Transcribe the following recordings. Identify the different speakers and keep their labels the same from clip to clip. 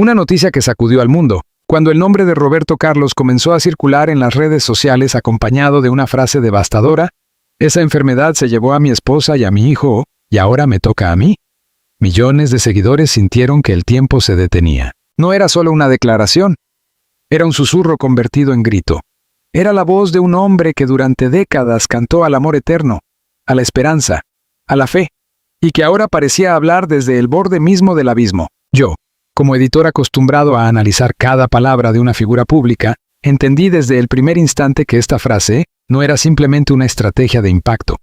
Speaker 1: Una noticia que sacudió al mundo, cuando el nombre de Roberto Carlos comenzó a circular en las redes sociales acompañado de una frase devastadora: «Esa enfermedad se llevó a mi esposa y a mi hijo, y ahora me toca a mí». Millones de seguidores sintieron que el tiempo se detenía. No era solo una declaración, era un susurro convertido en grito. Era la voz de un hombre que durante décadas cantó al amor eterno, a la esperanza, a la fe, y que ahora parecía hablar desde el borde mismo del abismo. Yo, como editor acostumbrado a analizar cada palabra de una figura pública, entendí desde el primer instante que esta frase no era simplemente una estrategia de impacto.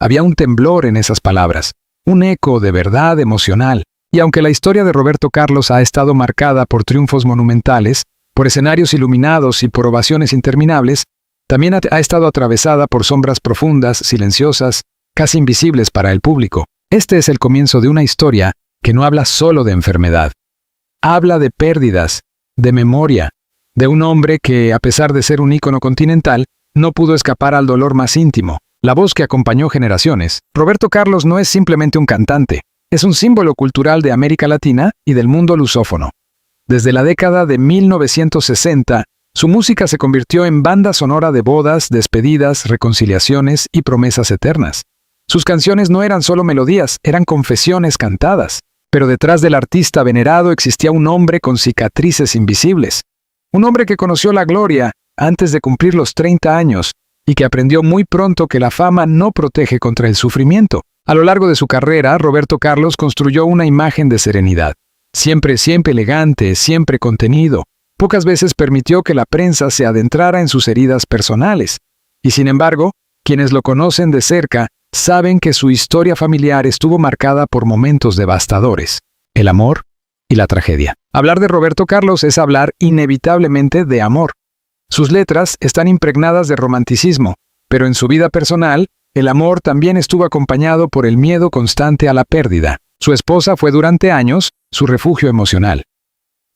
Speaker 1: Había un temblor en esas palabras, un eco de verdad emocional, y aunque la historia de Roberto Carlos ha estado marcada por triunfos monumentales, por escenarios iluminados y por ovaciones interminables, también ha estado atravesada por sombras profundas, silenciosas, casi invisibles para el público. Este es el comienzo de una historia que no habla solo de enfermedad. Habla de pérdidas, de memoria, de un hombre que, a pesar de ser un ícono continental, no pudo escapar al dolor más íntimo, la voz que acompañó generaciones. Roberto Carlos no es simplemente un cantante, es un símbolo cultural de América Latina y del mundo lusófono. Desde la década de 1960, su música se convirtió en banda sonora de bodas, despedidas, reconciliaciones y promesas eternas. Sus canciones no eran solo melodías, eran confesiones cantadas. Pero detrás del artista venerado existía un hombre con cicatrices invisibles. Un hombre que conoció la gloria antes de cumplir los 30 años y que aprendió muy pronto que la fama no protege contra el sufrimiento. A lo largo de su carrera, Roberto Carlos construyó una imagen de serenidad. Siempre elegante, siempre contenido. Pocas veces permitió que la prensa se adentrara en sus heridas personales. Y sin embargo, quienes lo conocen de cerca saben que su historia familiar estuvo marcada por momentos devastadores, el amor y la tragedia. Hablar de Roberto Carlos es hablar inevitablemente de amor. Sus letras están impregnadas de romanticismo, pero en su vida personal, el amor también estuvo acompañado por el miedo constante a la pérdida. Su esposa fue durante años su refugio emocional.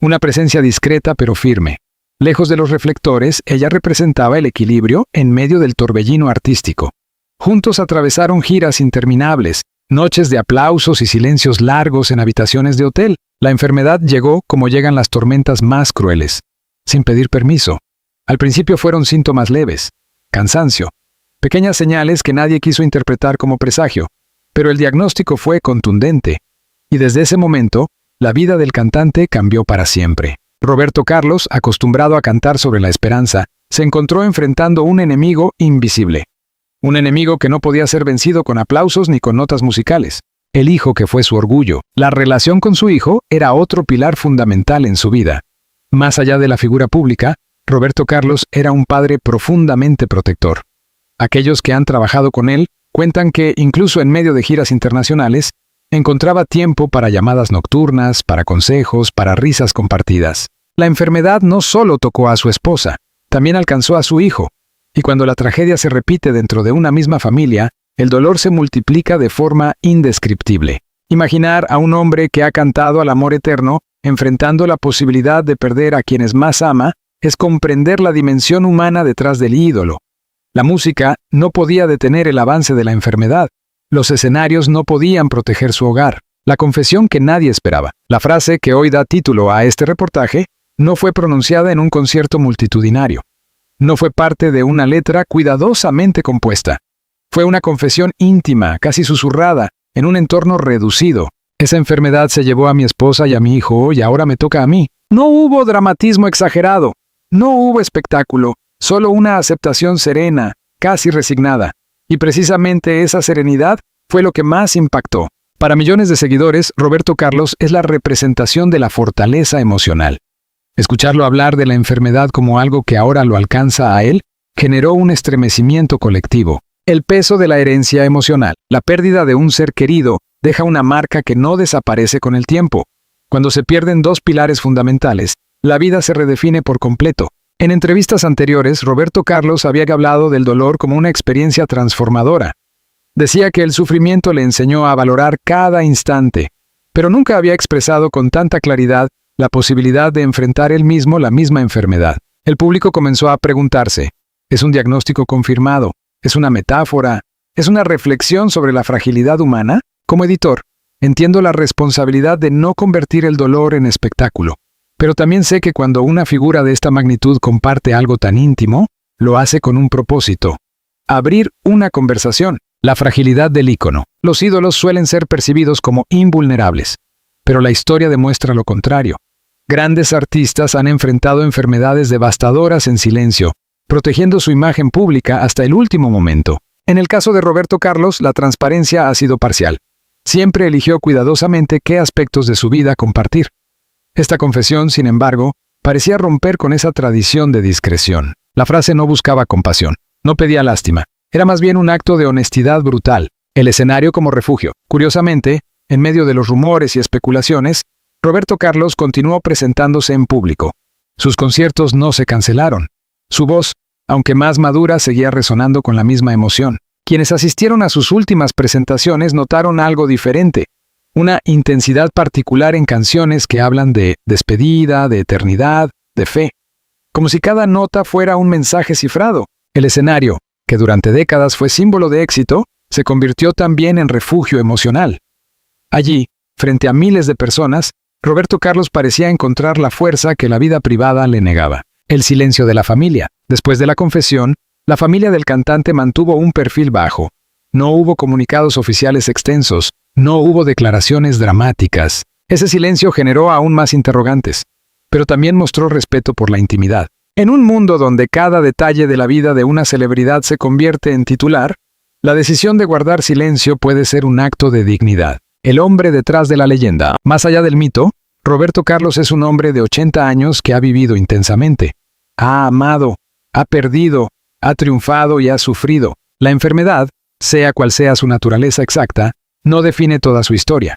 Speaker 1: Una presencia discreta pero firme. Lejos de los reflectores, ella representaba el equilibrio en medio del torbellino artístico. Juntos atravesaron giras interminables, noches de aplausos y silencios largos en habitaciones de hotel. La enfermedad llegó como llegan las tormentas más crueles, sin pedir permiso. Al principio fueron síntomas leves, cansancio, pequeñas señales que nadie quiso interpretar como presagio, pero el diagnóstico fue contundente, y desde ese momento, la vida del cantante cambió para siempre. Roberto Carlos, acostumbrado a cantar sobre la esperanza, se encontró enfrentando un enemigo invisible. Un enemigo que no podía ser vencido con aplausos ni con notas musicales. El hijo que fue su orgullo. La relación con su hijo era otro pilar fundamental en su vida. Más allá de la figura pública, Roberto Carlos era un padre profundamente protector. Aquellos que han trabajado con él cuentan que, incluso en medio de giras internacionales, encontraba tiempo para llamadas nocturnas, para consejos, para risas compartidas. La enfermedad no solo tocó a su esposa, también alcanzó a su hijo. Y cuando la tragedia se repite dentro de una misma familia, el dolor se multiplica de forma indescriptible. Imaginar a un hombre que ha cantado al amor eterno, enfrentando la posibilidad de perder a quienes más ama, es comprender la dimensión humana detrás del ídolo. La música no podía detener el avance de la enfermedad. Los escenarios no podían proteger su hogar. La confesión que nadie esperaba. La frase que hoy da título a este reportaje no fue pronunciada en un concierto multitudinario. No fue parte de una letra cuidadosamente compuesta. Fue una confesión íntima, casi susurrada, en un entorno reducido. Esa enfermedad se llevó a mi esposa y a mi hijo y ahora me toca a mí. No hubo dramatismo exagerado. No hubo espectáculo. Solo una aceptación serena, casi resignada. Y precisamente esa serenidad fue lo que más impactó. Para millones de seguidores, Roberto Carlos es la representación de la fortaleza emocional. Escucharlo hablar de la enfermedad como algo que ahora lo alcanza a él, generó un estremecimiento colectivo. El peso de la herencia emocional, la pérdida de un ser querido, deja una marca que no desaparece con el tiempo. Cuando se pierden dos pilares fundamentales, la vida se redefine por completo. En entrevistas anteriores, Roberto Carlos había hablado del dolor como una experiencia transformadora. Decía que el sufrimiento le enseñó a valorar cada instante, pero nunca había expresado con tanta claridad la posibilidad de enfrentar él mismo la misma enfermedad. El público comenzó a preguntarse, ¿es un diagnóstico confirmado? ¿Es una metáfora? ¿Es una reflexión sobre la fragilidad humana? Como editor, entiendo la responsabilidad de no convertir el dolor en espectáculo. Pero también sé que cuando una figura de esta magnitud comparte algo tan íntimo, lo hace con un propósito: abrir una conversación. La fragilidad del ícono. Los ídolos suelen ser percibidos como invulnerables, pero la historia demuestra lo contrario. Grandes artistas han enfrentado enfermedades devastadoras en silencio, protegiendo su imagen pública hasta el último momento. En el caso de Roberto Carlos, la transparencia ha sido parcial. Siempre eligió cuidadosamente qué aspectos de su vida compartir. Esta confesión, sin embargo, parecía romper con esa tradición de discreción. La frase no buscaba compasión, no pedía lástima. Era más bien un acto de honestidad brutal, el escenario como refugio. Curiosamente, en medio de los rumores y especulaciones, Roberto Carlos continuó presentándose en público. Sus conciertos no se cancelaron. Su voz, aunque más madura, seguía resonando con la misma emoción. Quienes asistieron a sus últimas presentaciones notaron algo diferente, una intensidad particular en canciones que hablan de despedida, de eternidad, de fe. Como si cada nota fuera un mensaje cifrado. El escenario, que durante décadas fue símbolo de éxito, se convirtió también en refugio emocional. Allí, frente a miles de personas, Roberto Carlos parecía encontrar la fuerza que la vida privada le negaba. El silencio de la familia. Después de la confesión, la familia del cantante mantuvo un perfil bajo. No hubo comunicados oficiales extensos, no hubo declaraciones dramáticas. Ese silencio generó aún más interrogantes, pero también mostró respeto por la intimidad. En un mundo donde cada detalle de la vida de una celebridad se convierte en titular, la decisión de guardar silencio puede ser un acto de dignidad. El hombre detrás de la leyenda. Más allá del mito, Roberto Carlos es un hombre de 80 años que ha vivido intensamente. Ha amado, ha perdido, ha triunfado y ha sufrido. La enfermedad, sea cual sea su naturaleza exacta, no define toda su historia.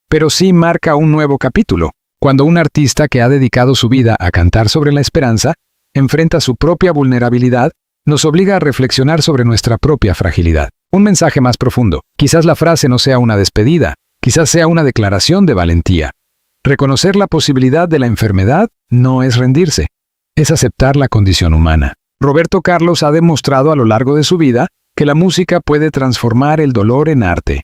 Speaker 1: Pero sí marca un nuevo capítulo. Cuando un artista que ha dedicado su vida a cantar sobre la esperanza, enfrenta su propia vulnerabilidad, nos obliga a reflexionar sobre nuestra propia fragilidad. Un mensaje más profundo. Quizás la frase no sea una despedida, quizás sea una declaración de valentía. Reconocer la posibilidad de la enfermedad no es rendirse, es aceptar la condición humana. Roberto Carlos ha demostrado a lo largo de su vida que la música puede transformar el dolor en arte.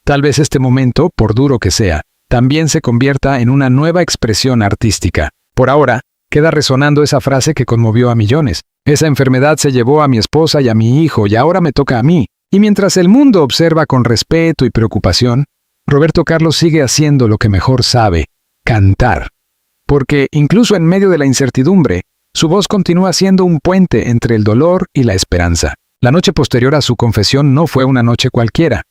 Speaker 1: Tal vez este momento, por duro que sea, también se convierta en una nueva expresión artística. Por ahora, queda resonando esa frase que conmovió a millones. Esa enfermedad se llevó a mi esposa y a mi hijo y ahora me toca a mí. Y mientras el mundo observa con respeto y preocupación, Roberto Carlos sigue haciendo lo que mejor sabe: cantar. Porque, incluso en medio de la incertidumbre, su voz continúa siendo un puente entre el dolor y la esperanza. La noche posterior a su confesión no fue una noche cualquiera.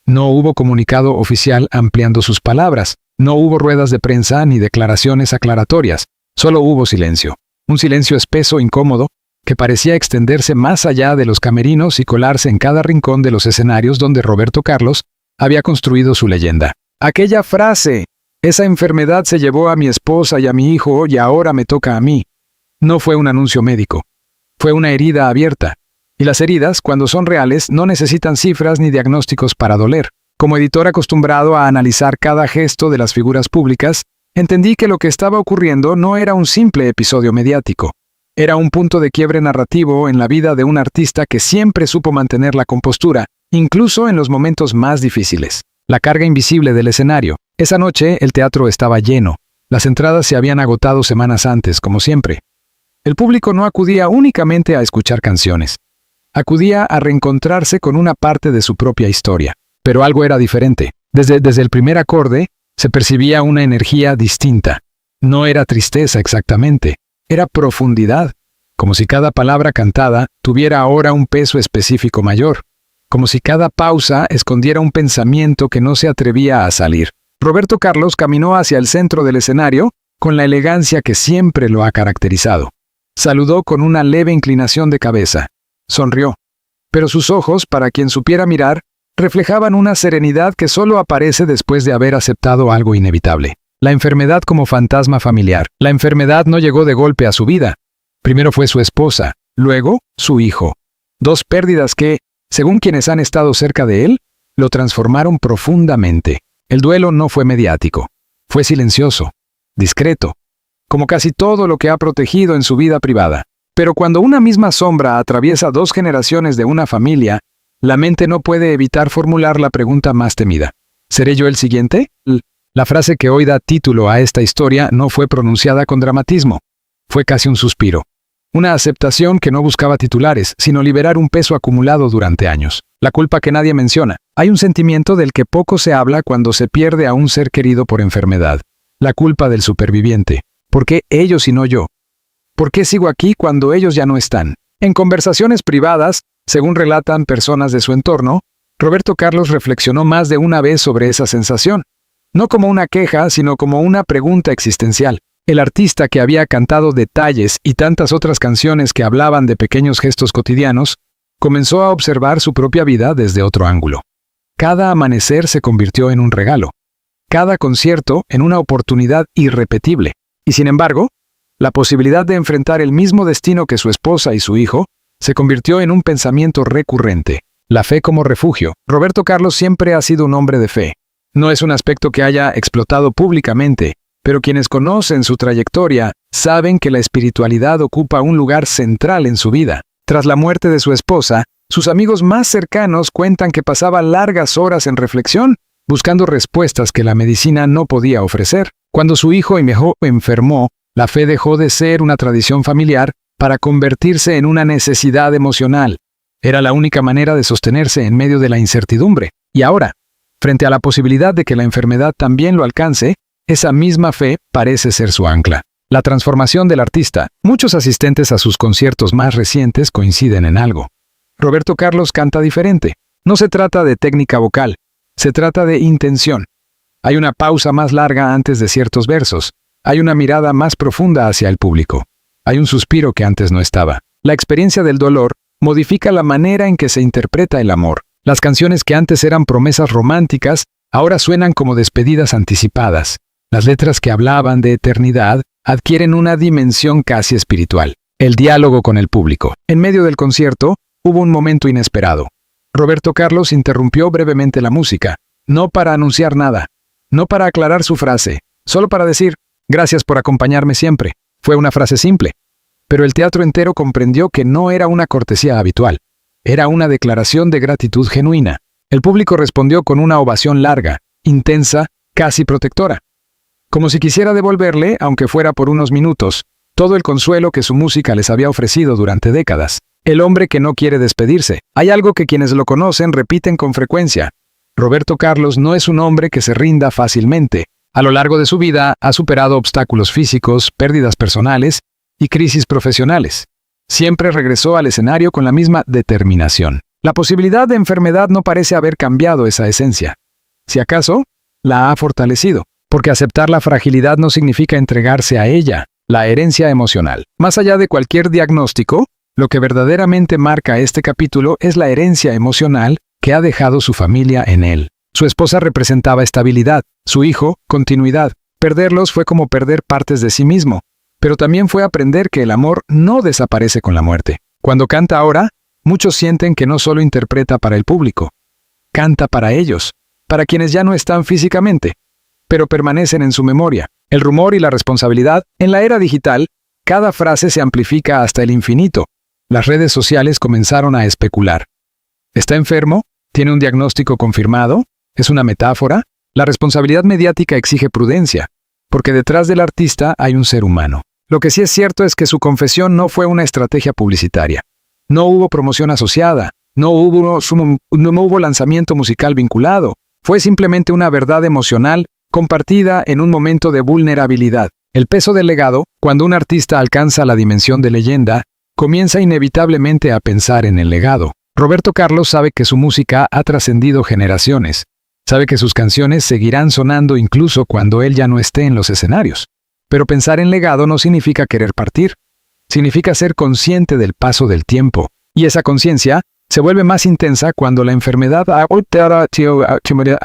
Speaker 1: No hubo comunicado oficial ampliando sus palabras, no hubo ruedas de prensa ni declaraciones aclaratorias, solo hubo silencio. Un silencio espeso, incómodo, que parecía extenderse más allá de los camerinos y colarse en cada rincón de los escenarios donde Roberto Carlos había construido su leyenda. Aquella frase: esa enfermedad se llevó a mi esposa y a mi hijo y ahora me toca a mí, no fue un anuncio médico. Fue una herida abierta. Y las heridas, cuando son reales, no necesitan cifras ni diagnósticos para doler. Como editor acostumbrado a analizar cada gesto de las figuras públicas, entendí que lo que estaba ocurriendo no era un simple episodio mediático. Era un punto de quiebre narrativo en la vida de un artista que siempre supo mantener la compostura, incluso en los momentos más difíciles. La carga invisible del escenario. Esa noche el teatro estaba lleno. Las entradas se habían agotado semanas antes, como siempre. El público no acudía únicamente a escuchar canciones. Acudía a reencontrarse con una parte de su propia historia. Pero algo era diferente. Desde el primer acorde, se percibía una energía distinta. No era tristeza exactamente, era profundidad. Como si cada palabra cantada tuviera ahora un peso específico mayor. Como si cada pausa escondiera un pensamiento que no se atrevía a salir. Roberto Carlos caminó hacia el centro del escenario con la elegancia que siempre lo ha caracterizado. Saludó con una leve inclinación de cabeza. Sonrió. Pero sus ojos, para quien supiera mirar, reflejaban una serenidad que solo aparece después de haber aceptado algo inevitable. La enfermedad como fantasma familiar. La enfermedad no llegó de golpe a su vida. Primero fue su esposa, luego su hijo. Dos pérdidas que, según quienes han estado cerca de él, lo transformaron profundamente. El duelo no fue mediático. Fue silencioso, discreto, como casi todo lo que ha protegido en su vida privada. Pero cuando una misma sombra atraviesa dos generaciones de una familia, la mente no puede evitar formular la pregunta más temida. ¿Seré yo el siguiente? La frase que hoy da título a esta historia no fue pronunciada con dramatismo. Fue casi un suspiro. Una aceptación que no buscaba titulares, sino liberar un peso acumulado durante años. La culpa que nadie menciona. Hay un sentimiento del que poco se habla cuando se pierde a un ser querido por enfermedad. La culpa del superviviente. ¿Por qué ellos y no yo? ¿Por qué sigo aquí cuando ellos ya no están? En conversaciones privadas, según relatan personas de su entorno, Roberto Carlos reflexionó más de una vez sobre esa sensación. No como una queja, sino como una pregunta existencial. El artista que había cantado Detalles y tantas otras canciones que hablaban de pequeños gestos cotidianos, comenzó a observar su propia vida desde otro ángulo. Cada amanecer se convirtió en un regalo. Cada concierto en una oportunidad irrepetible. Y sin embargo, la posibilidad de enfrentar el mismo destino que su esposa y su hijo se convirtió en un pensamiento recurrente. La fe como refugio. Roberto Carlos siempre ha sido un hombre de fe. No es un aspecto que haya explotado públicamente, pero quienes conocen su trayectoria saben que la espiritualidad ocupa un lugar central en su vida. Tras la muerte de su esposa, sus amigos más cercanos cuentan que pasaba largas horas en reflexión, buscando respuestas que la medicina no podía ofrecer. Cuando su hijo enfermó, la fe dejó de ser una tradición familiar para convertirse en una necesidad emocional. Era la única manera de sostenerse en medio de la incertidumbre. Y ahora, frente a la posibilidad de que la enfermedad también lo alcance, esa misma fe parece ser su ancla. La transformación del artista. Muchos asistentes a sus conciertos más recientes coinciden en algo. Roberto Carlos canta diferente. No se trata de técnica vocal, se trata de intención. Hay una pausa más larga antes de ciertos versos. Hay una mirada más profunda hacia el público. Hay un suspiro que antes no estaba. La experiencia del dolor modifica la manera en que se interpreta el amor. Las canciones que antes eran promesas románticas, ahora suenan como despedidas anticipadas. Las letras que hablaban de eternidad adquieren una dimensión casi espiritual. El diálogo con el público. En medio del concierto, hubo un momento inesperado. Roberto Carlos interrumpió brevemente la música, no para anunciar nada, no para aclarar su frase, solo para decir, gracias por acompañarme siempre. Fue una frase simple, pero el teatro entero comprendió que no era una cortesía habitual. Era una declaración de gratitud genuina. El público respondió con una ovación larga, intensa, casi protectora. Como si quisiera devolverle, aunque fuera por unos minutos, todo el consuelo que su música les había ofrecido durante décadas. El hombre que no quiere despedirse. Hay algo que quienes lo conocen repiten con frecuencia. Roberto Carlos no es un hombre que se rinda fácilmente. A lo largo de su vida ha superado obstáculos físicos, pérdidas personales y crisis profesionales. Siempre regresó al escenario con la misma determinación. La posibilidad de enfermedad no parece haber cambiado esa esencia. Si acaso, la ha fortalecido. Porque aceptar la fragilidad no significa entregarse a ella, la herencia emocional. Más allá de cualquier diagnóstico, lo que verdaderamente marca este capítulo es la herencia emocional que ha dejado su familia en él. Su esposa representaba estabilidad, su hijo, continuidad. Perderlos fue como perder partes de sí mismo, pero también fue aprender que el amor no desaparece con la muerte. Cuando canta ahora, muchos sienten que no solo interpreta para el público, canta para ellos, para quienes ya no están físicamente, pero permanecen en su memoria. El rumor y la responsabilidad. En la era digital, cada frase se amplifica hasta el infinito. Las redes sociales comenzaron a especular. ¿Está enfermo? ¿Tiene un diagnóstico confirmado? ¿Es una metáfora? La responsabilidad mediática exige prudencia, porque detrás del artista hay un ser humano. Lo que sí es cierto es que su confesión no fue una estrategia publicitaria. No hubo promoción asociada, no hubo lanzamiento musical vinculado. Fue simplemente una verdad emocional compartida en un momento de vulnerabilidad. El peso del legado, cuando un artista alcanza la dimensión de leyenda, comienza inevitablemente a pensar en el legado. Roberto Carlos sabe que su música ha trascendido generaciones. Sabe que sus canciones seguirán sonando incluso cuando él ya no esté en los escenarios. Pero pensar en legado no significa querer partir. Significa ser consciente del paso del tiempo. Y esa conciencia se vuelve más intensa cuando la enfermedad ha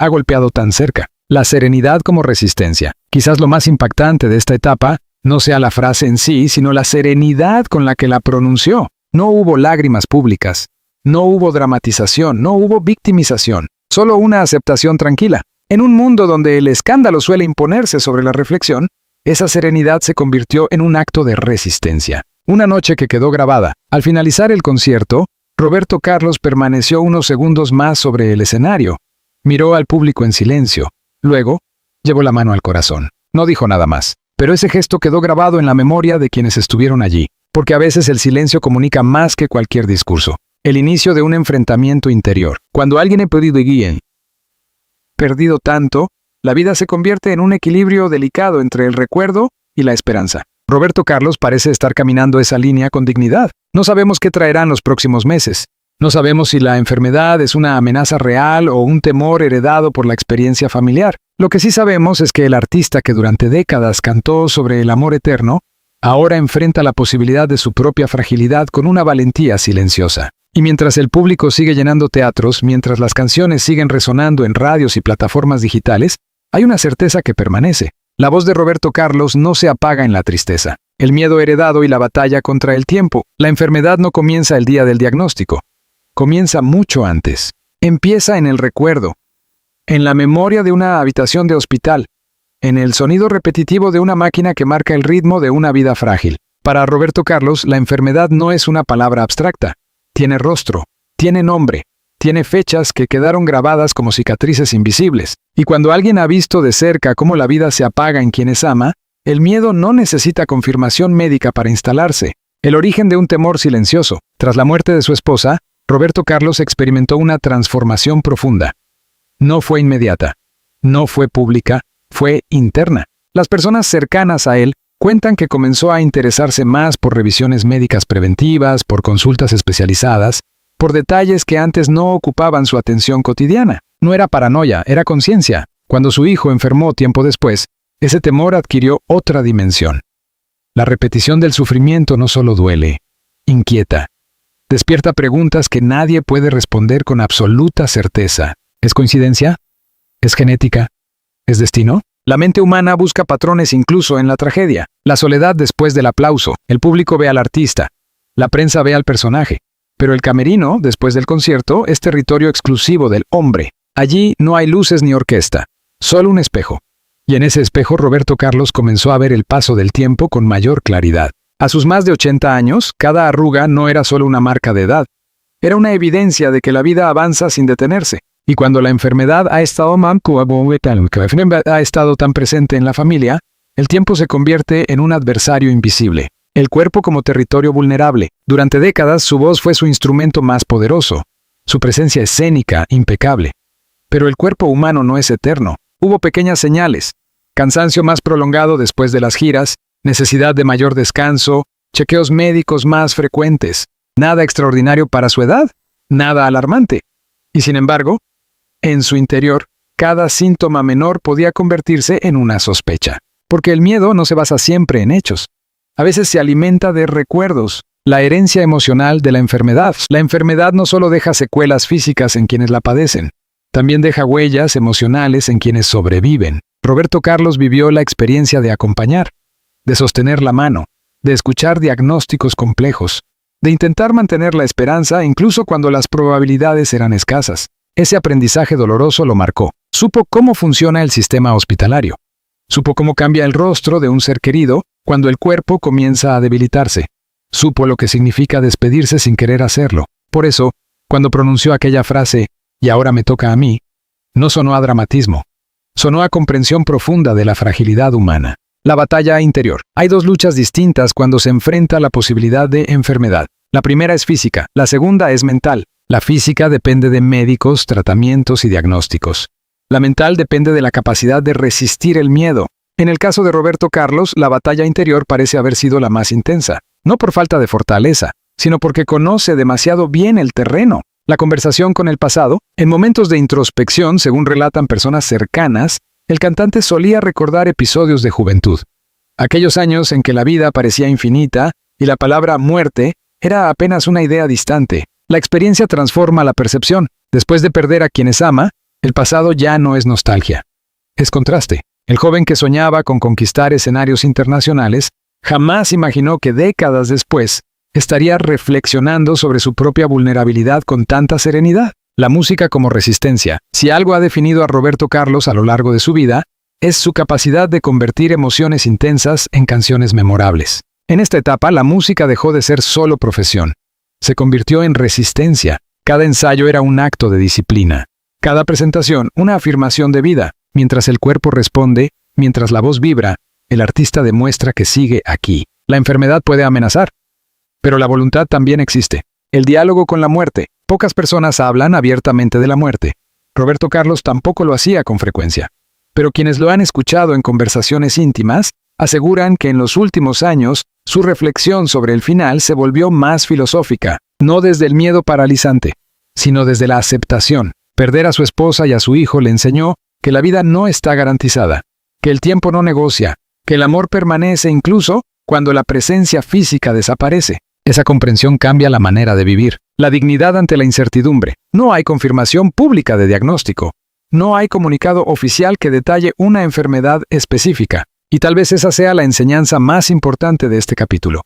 Speaker 1: golpeado tan cerca. La serenidad como resistencia. Quizás lo más impactante de esta etapa no sea la frase en sí, sino la serenidad con la que la pronunció. No hubo lágrimas públicas, no hubo dramatización, no hubo victimización, solo una aceptación tranquila. En un mundo donde el escándalo suele imponerse sobre la reflexión, esa serenidad se convirtió en un acto de resistencia. Una noche que quedó grabada. Al finalizar el concierto, Roberto Carlos permaneció unos segundos más sobre el escenario. Miró al público en silencio. Luego, Llevó la mano al corazón. No dijo nada más. Pero ese gesto quedó grabado en la memoria de quienes estuvieron allí, porque a veces el silencio comunica más que cualquier discurso. El inicio de un enfrentamiento interior. Cuando alguien ha perdido tanto, la vida se convierte en un equilibrio delicado entre el recuerdo y la esperanza. Roberto Carlos parece estar caminando esa línea con dignidad. No sabemos qué traerán los próximos meses. No sabemos si la enfermedad es una amenaza real o un temor heredado por la experiencia familiar. Lo que sí sabemos es que el artista que durante décadas cantó sobre el amor eterno, ahora enfrenta la posibilidad de su propia fragilidad con una valentía silenciosa. Y mientras el público sigue llenando teatros, mientras las canciones siguen resonando en radios y plataformas digitales, hay una certeza que permanece. La voz de Roberto Carlos no se apaga en la tristeza. El miedo heredado y la batalla contra el tiempo. La enfermedad no comienza el día del diagnóstico. Comienza mucho antes. Empieza en el recuerdo, en la memoria de una habitación de hospital, en el sonido repetitivo de una máquina que marca el ritmo de una vida frágil. Para Roberto Carlos, la enfermedad no es una palabra abstracta. Tiene rostro, tiene nombre, tiene fechas que quedaron grabadas como cicatrices invisibles. Y cuando alguien ha visto de cerca cómo la vida se apaga en quienes ama, el miedo no necesita confirmación médica para instalarse. El origen de un temor silencioso. Tras la muerte de su esposa, Roberto Carlos experimentó una transformación profunda. No fue inmediata, no fue pública, fue interna. Las personas cercanas a él cuentan que comenzó a interesarse más por revisiones médicas preventivas, por consultas especializadas, por detalles que antes no ocupaban su atención cotidiana. No era paranoia, era conciencia. Cuando su hijo enfermó tiempo después, ese temor adquirió otra dimensión. La repetición del sufrimiento no solo duele, inquieta. Despierta preguntas que nadie puede responder con absoluta certeza. ¿Es coincidencia? ¿Es genética? ¿Es destino? La mente humana busca patrones incluso en la tragedia. La soledad después del aplauso. El público ve al artista. La prensa ve al personaje. Pero el camerino, después del concierto, es territorio exclusivo del hombre. Allí no hay luces ni orquesta. Solo un espejo. Y en ese espejo Roberto Carlos comenzó a ver el paso del tiempo con mayor claridad. A sus más de 80 años, cada arruga no era solo una marca de edad. Era una evidencia de que la vida avanza sin detenerse. Y cuando la enfermedad ha estado tan presente en la familia, el tiempo se convierte en un adversario invisible. El cuerpo como territorio vulnerable. Durante décadas su voz fue su instrumento más poderoso. Su presencia escénica, impecable. Pero el cuerpo humano no es eterno. Hubo pequeñas señales. Cansancio más prolongado después de las giras, necesidad de mayor descanso, chequeos médicos más frecuentes. Nada extraordinario para su edad, nada alarmante. Y sin embargo, en su interior, cada síntoma menor podía convertirse en una sospecha. Porque el miedo no se basa siempre en hechos. A veces se alimenta de recuerdos, la herencia emocional de la enfermedad. La enfermedad no solo deja secuelas físicas en quienes la padecen, también deja huellas emocionales en quienes sobreviven. Roberto Carlos vivió la experiencia de acompañar, de sostener la mano, de escuchar diagnósticos complejos, de intentar mantener la esperanza incluso cuando las probabilidades eran escasas. Ese aprendizaje doloroso lo marcó. Supo cómo funciona el sistema hospitalario. Supo cómo cambia el rostro de un ser querido cuando el cuerpo comienza a debilitarse. Supo lo que significa despedirse sin querer hacerlo. Por eso, cuando pronunció aquella frase, "y ahora me toca a mí", no sonó a dramatismo. Sonó a comprensión profunda de la fragilidad humana. La batalla interior. Hay dos luchas distintas cuando se enfrenta la posibilidad de enfermedad. La primera es física, la segunda es mental. La física depende de médicos, tratamientos y diagnósticos. La mental depende de la capacidad de resistir el miedo. En el caso de Roberto Carlos, la batalla interior parece haber sido la más intensa. No por falta de fortaleza, sino porque conoce demasiado bien el terreno. La conversación con el pasado. En momentos de introspección, según relatan personas cercanas, el cantante solía recordar episodios de juventud. Aquellos años en que la vida parecía infinita y la palabra muerte era apenas una idea distante. La experiencia transforma la percepción. Después de perder a quienes ama, el pasado ya no es nostalgia. Es contraste. El joven que soñaba con conquistar escenarios internacionales jamás imaginó que décadas después estaría reflexionando sobre su propia vulnerabilidad con tanta serenidad. La música como resistencia. Si algo ha definido a Roberto Carlos a lo largo de su vida, es su capacidad de convertir emociones intensas en canciones memorables. En esta etapa, la música dejó de ser solo profesión. Se convirtió en resistencia. Cada ensayo era un acto de disciplina. Cada presentación, una afirmación de vida. Mientras el cuerpo responde, mientras la voz vibra, el artista demuestra que sigue aquí. La enfermedad puede amenazar, pero la voluntad también existe. El diálogo con la muerte. Pocas personas hablan abiertamente de la muerte. Roberto Carlos tampoco lo hacía con frecuencia. Pero quienes lo han escuchado en conversaciones íntimas, aseguran que en los últimos años, su reflexión sobre el final se volvió más filosófica, no desde el miedo paralizante, sino desde la aceptación. Perder a su esposa y a su hijo le enseñó que la vida no está garantizada, que el tiempo no negocia, que el amor permanece incluso cuando la presencia física desaparece. Esa comprensión cambia la manera de vivir. La dignidad ante la incertidumbre. No hay confirmación pública de diagnóstico. No hay comunicado oficial que detalle una enfermedad específica. Y tal vez esa sea la enseñanza más importante de este capítulo.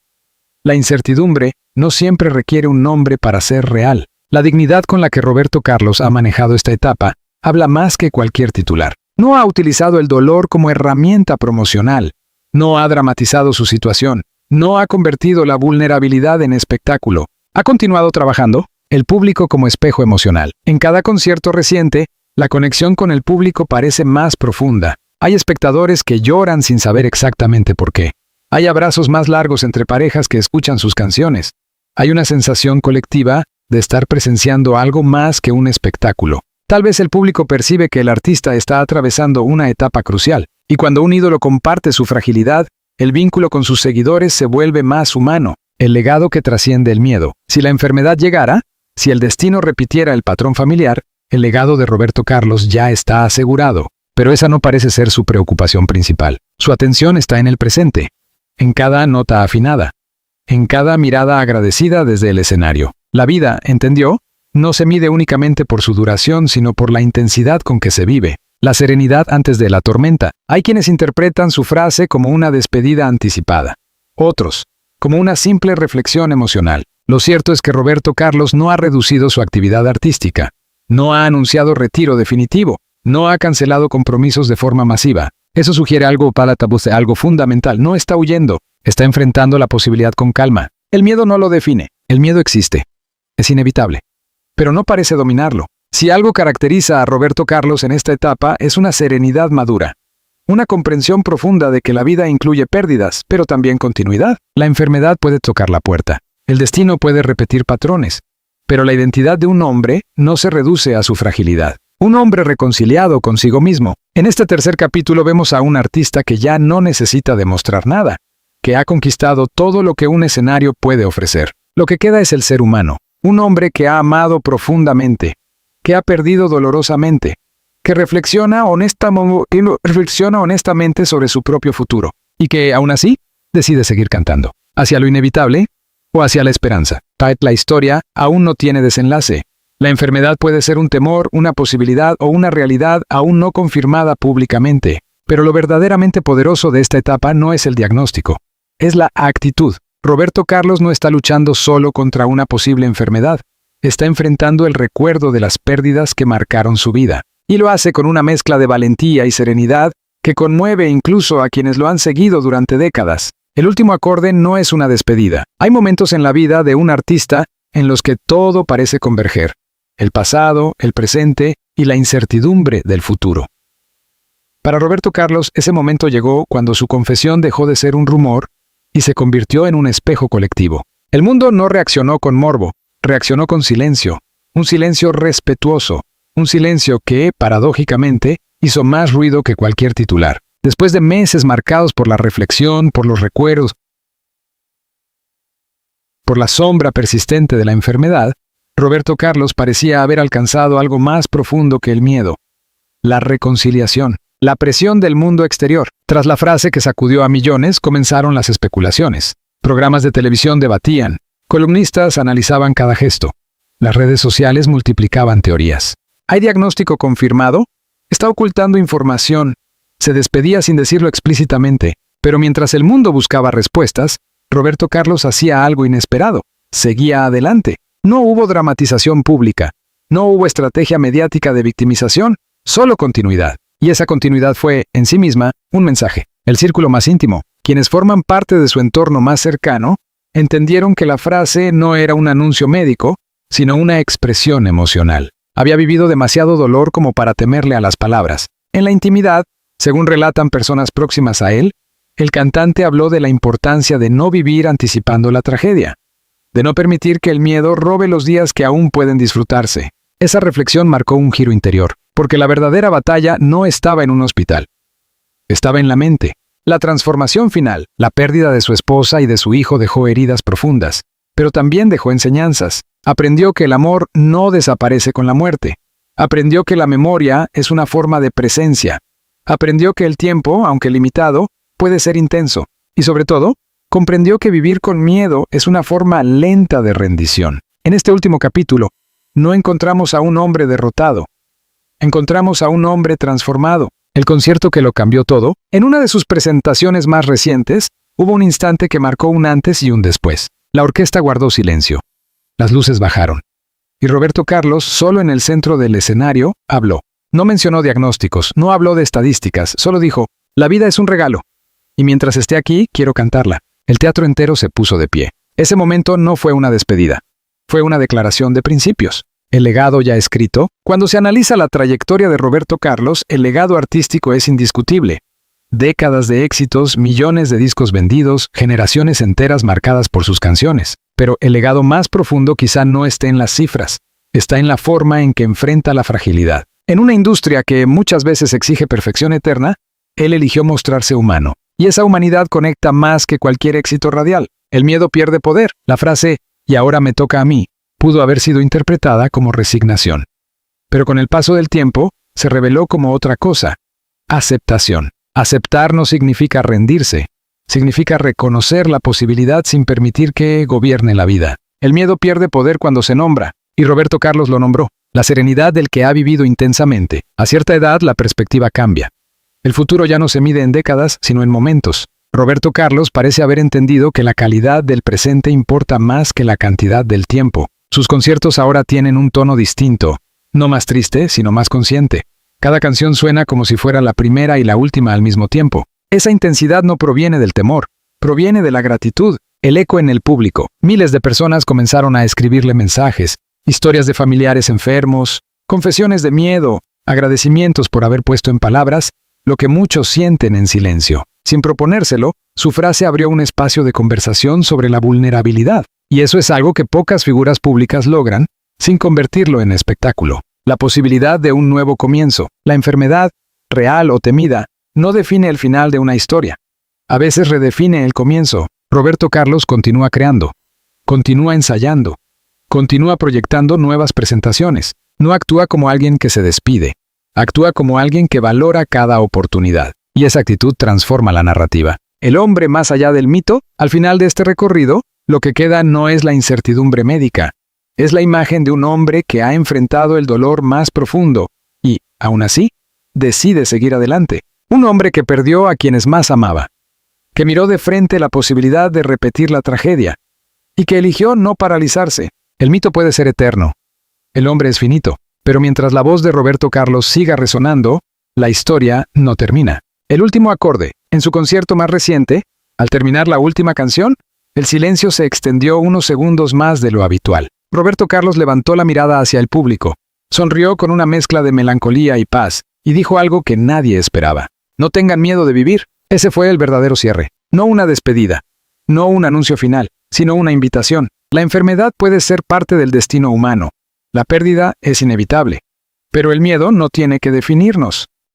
Speaker 1: La incertidumbre no siempre requiere un nombre para ser real. La dignidad con la que Roberto Carlos ha manejado esta etapa habla más que cualquier titular. No ha utilizado el dolor como herramienta promocional. No ha dramatizado su situación. No ha convertido la vulnerabilidad en espectáculo. Ha continuado trabajando el público como espejo emocional. En cada concierto reciente, la conexión con el público parece más profunda. Hay espectadores que lloran sin saber exactamente por qué. Hay abrazos más largos entre parejas que escuchan sus canciones. Hay una sensación colectiva de estar presenciando algo más que un espectáculo. Tal vez el público percibe que el artista está atravesando una etapa crucial, y cuando un ídolo comparte su fragilidad, el vínculo con sus seguidores se vuelve más humano, el legado que trasciende el miedo. Si la enfermedad llegara, si el destino repitiera el patrón familiar, el legado de Roberto Carlos ya está asegurado. Pero esa no parece ser su preocupación principal. Su atención está en el presente, en cada nota afinada, en cada mirada agradecida desde el escenario. La vida, ¿entendió?, no se mide únicamente por su duración, sino por la intensidad con que se vive. La serenidad antes de la tormenta. Hay quienes interpretan su frase como una despedida anticipada. Otros, como una simple reflexión emocional. Lo cierto es que Roberto Carlos no ha reducido su actividad artística. No ha anunciado retiro definitivo. No ha cancelado compromisos de forma masiva. Eso sugiere algo palatable, algo fundamental. No está huyendo. Está enfrentando la posibilidad con calma. El miedo no lo define. El miedo existe. Es inevitable. Pero no parece dominarlo. Si algo caracteriza a Roberto Carlos en esta etapa es una serenidad madura. Una comprensión profunda de que la vida incluye pérdidas, pero también continuidad. La enfermedad puede tocar la puerta. El destino puede repetir patrones. Pero la identidad de un hombre no se reduce a su fragilidad. Un hombre reconciliado consigo mismo. En este tercer capítulo vemos a un artista que ya no necesita demostrar nada, que ha conquistado todo lo que un escenario puede ofrecer. Lo que queda es el ser humano. Un hombre que ha amado profundamente, que ha perdido dolorosamente, que reflexiona honestamente sobre su propio futuro, y que, aún así, decide seguir cantando. Hacia lo inevitable o hacia la esperanza. La historia aún no tiene desenlace. La enfermedad puede ser un temor, una posibilidad o una realidad aún no confirmada públicamente. Pero lo verdaderamente poderoso de esta etapa no es el diagnóstico, es la actitud. Roberto Carlos no está luchando solo contra una posible enfermedad. Está enfrentando el recuerdo de las pérdidas que marcaron su vida. Y lo hace con una mezcla de valentía y serenidad que conmueve incluso a quienes lo han seguido durante décadas. El último acorde no es una despedida. Hay momentos en la vida de un artista en los que todo parece converger. El pasado, el presente y la incertidumbre del futuro. Para Roberto Carlos, ese momento llegó cuando su confesión dejó de ser un rumor y se convirtió en un espejo colectivo. El mundo no reaccionó con morbo, reaccionó con silencio, un silencio respetuoso, un silencio que, paradójicamente, hizo más ruido que cualquier titular. Después de meses marcados por la reflexión, por los recuerdos, por la sombra persistente de la enfermedad, Roberto Carlos parecía haber alcanzado algo más profundo que el miedo: la reconciliación. La presión del mundo exterior. Tras la frase que sacudió a millones, comenzaron las especulaciones. Programas de televisión debatían. Columnistas analizaban cada gesto. Las redes sociales multiplicaban teorías. ¿Hay diagnóstico confirmado? ¿Está ocultando información? Se despedía sin decirlo explícitamente. Pero mientras el mundo buscaba respuestas, Roberto Carlos hacía algo inesperado. Seguía adelante. No hubo dramatización pública. No hubo estrategia mediática de victimización. Solo continuidad. Y esa continuidad fue, en sí misma, un mensaje. El círculo más íntimo, quienes forman parte de su entorno más cercano, entendieron que la frase no era un anuncio médico, sino una expresión emocional. Había vivido demasiado dolor como para temerle a las palabras. En la intimidad, según relatan personas próximas a él, el cantante habló de la importancia de no vivir anticipando la tragedia, de no permitir que el miedo robe los días que aún pueden disfrutarse. Esa reflexión marcó un giro interior, porque la verdadera batalla no estaba en un hospital. Estaba en la mente. La transformación final, la pérdida de su esposa y de su hijo dejó heridas profundas, pero también dejó enseñanzas. Aprendió que el amor no desaparece con la muerte. Aprendió que la memoria es una forma de presencia. Aprendió que el tiempo, aunque limitado, puede ser intenso. Y sobre todo, comprendió que vivir con miedo es una forma lenta de rendición. En este último capítulo, no encontramos a un hombre derrotado. Encontramos a un hombre transformado. El concierto que lo cambió todo, en una de sus presentaciones más recientes, hubo un instante que marcó un antes y un después. La orquesta guardó silencio. Las luces bajaron. Y Roberto Carlos, solo en el centro del escenario, habló. No mencionó diagnósticos, no habló de estadísticas, solo dijo, la vida es un regalo. Y mientras esté aquí, quiero cantarla. El teatro entero se puso de pie. Ese momento no fue una despedida. Fue una declaración de principios. El legado ya escrito. Cuando se analiza la trayectoria de Roberto Carlos, el legado artístico es indiscutible. Décadas de éxitos, millones de discos vendidos, generaciones enteras marcadas por sus canciones. Pero el legado más profundo quizá no esté en las cifras, está en la forma en que enfrenta la fragilidad. En una industria que muchas veces exige perfección eterna, él eligió mostrarse humano. Y esa humanidad conecta más que cualquier éxito radial. El miedo pierde poder. La frase, "y ahora me toca a mí", pudo haber sido interpretada como resignación. Pero con el paso del tiempo, se reveló como otra cosa: aceptación. Aceptar no significa rendirse, significa reconocer la posibilidad sin permitir que gobierne la vida. El miedo pierde poder cuando se nombra, y Roberto Carlos lo nombró. La serenidad del que ha vivido intensamente. A cierta edad, la perspectiva cambia. El futuro ya no se mide en décadas, sino en momentos. Roberto Carlos parece haber entendido que la calidad del presente importa más que la cantidad del tiempo. Sus conciertos ahora tienen un tono distinto, no más triste, sino más consciente. Cada canción suena como si fuera la primera y la última al mismo tiempo. Esa intensidad no proviene del temor, proviene de la gratitud, el eco en el público. Miles de personas comenzaron a escribirle mensajes, historias de familiares enfermos, confesiones de miedo, agradecimientos por haber puesto en palabras lo que muchos sienten en silencio. Sin proponérselo, su frase abrió un espacio de conversación sobre la vulnerabilidad. Y eso es algo que pocas figuras públicas logran, sin convertirlo en espectáculo. La posibilidad de un nuevo comienzo, la enfermedad, real o temida, no define el final de una historia. A veces redefine el comienzo. Roberto Carlos continúa creando, continúa ensayando, continúa proyectando nuevas presentaciones. No actúa como alguien que se despide, actúa como alguien que valora cada oportunidad. Y esa actitud transforma la narrativa. El hombre más allá del mito, al final de este recorrido, lo que queda no es la incertidumbre médica, es la imagen de un hombre que ha enfrentado el dolor más profundo y, aún así, decide seguir adelante. Un hombre que perdió a quienes más amaba, que miró de frente la posibilidad de repetir la tragedia y que eligió no paralizarse. El mito puede ser eterno, el hombre es finito, pero mientras la voz de Roberto Carlos siga resonando, la historia no termina. El último acorde, en su concierto más reciente, al terminar la última canción, el silencio se extendió unos segundos más de lo habitual. Roberto Carlos levantó la mirada hacia el público, sonrió con una mezcla de melancolía y paz, y dijo algo que nadie esperaba. No tengan miedo de vivir. Ese fue el verdadero cierre. No una despedida, no un anuncio final, sino una invitación. La enfermedad puede ser parte del destino humano. La pérdida es inevitable. Pero el miedo no tiene que definirnos.